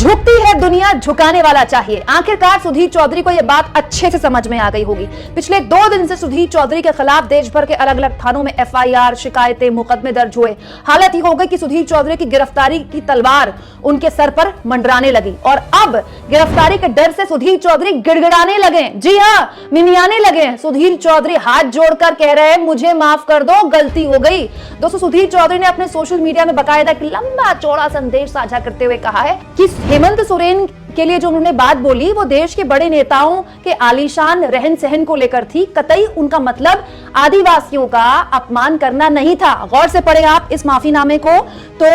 झुकती है दुनिया, झुकाने वाला चाहिए। आखिरकार सुधीर चौधरी को यह बात अच्छे से समझ में आ गई होगी। पिछले 2 दिन से सुधीर चौधरी के खिलाफ देश भर के अलग अलग थानों में एफआईआर, शिकायतें, मुकदमे दर्ज हुए। हालत ही हो गई कि सुधीर चौधरी की गिरफ्तारी की तलवार उनके सर पर मंडराने लगी और अब गिरफ्तारी के डर से सुधीर चौधरी गिड़गिड़ाने लगे। जी हाँ, मिमियाने लगे। सुधीर चौधरी हाथ जोड़कर कह रहे हैं, मुझे माफ कर दो, गलती हो गई। दोस्तों, सुधीर चौधरी ने अपने सोशल मीडिया में बकायदा एक लंबा चौड़ा संदेश साझा करते हुए कहा है कि हेमंत सोरेन के लिए जो उन्होंने बात बोली वो देश के बड़े नेताओं के आलीशान रहन सहन को लेकर थी। कतई उनका मतलब आदिवासियों का अपमान करना नहीं था। गौर से पढ़ें आप इस माफीनामे को। तो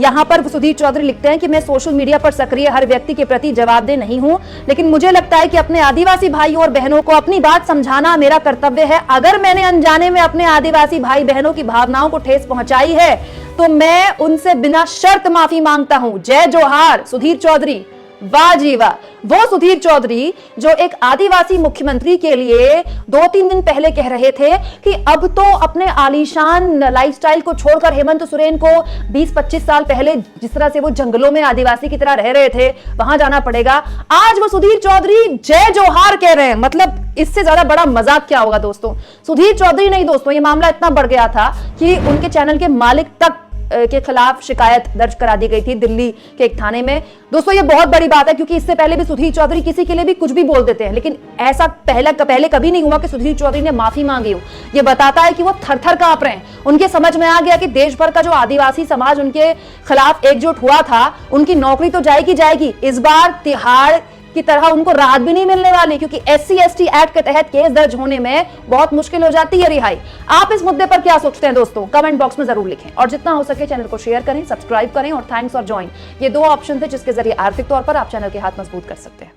यहां पर सुधीर चौधरी लिखते हैं कि मैं सोशल मीडिया पर सक्रिय हर व्यक्ति के प्रति जवाबदेह नहीं हूं, लेकिन मुझे लगता है कि अपने आदिवासी भाइयों और बहनों को अपनी बात समझाना मेरा कर्तव्य है। अगर मैंने अनजाने में अपने आदिवासी भाई बहनों की भावनाओं को ठेस पहुंचाई है तो मैं उनसे बिना शर्त माफी मांगता हूं। जय जोहार सुधीर चौधरी। वाह जी वाह। वो सुधीर चौधरी जो एक आदिवासी मुख्यमंत्री के लिए 2-3 दिन पहले कह रहे थे कि अब तो अपने आलीशान लाइफस्टाइल को छोड़कर हेमंत सोरेन को 20-25 साल पहले जिस तरह से वो जंगलों में आदिवासी की तरह रह रहे थे वहां जाना पड़ेगा। आज वो सुधीर चौधरी जय जोहार कह रहे हैं। मतलब इससे ज्यादा बड़ा मजाक क्या होगा दोस्तों। सुधीर चौधरी नहीं दोस्तों, ये मामला इतना बढ़ गया था कि उनके चैनल के मालिक तक के खिलाफ शिकायत दर्ज करा दी गई थी दिल्ली के एक थाने में। दोस्तों, ये बहुत बड़ी बात है क्योंकि इससे पहले भी सुधीर चौधरी किसी के लिए भी कुछ भी बोल देते हैं, लेकिन ऐसा पहले कभी नहीं हुआ कि सुधीर चौधरी ने माफी मांगी हो। ये बताता है कि वो थर-थर कांप रहे हैं। उनके समझ में आ गया कि देश भर का जो आदिवासी समाज उनके खिलाफ एकजुट हुआ था, उनकी नौकरी तो जाएगी। इस बार तिहाड़ की तरह उनको राहत भी नहीं मिलने वाली, क्योंकि SC/ST एक्ट के तहत केस दर्ज होने में बहुत मुश्किल हो जाती है रिहाई। आप इस मुद्दे पर क्या सोचते हैं दोस्तों, कमेंट बॉक्स में जरूर लिखें और जितना हो सके चैनल को शेयर करें, सब्सक्राइब करें और थैंक्स और ज्वाइन, ये 2 ऑप्शन थे जिसके जरिए आर्थिक तौर पर आप चैनल के हाथ मजबूत कर सकते हैं।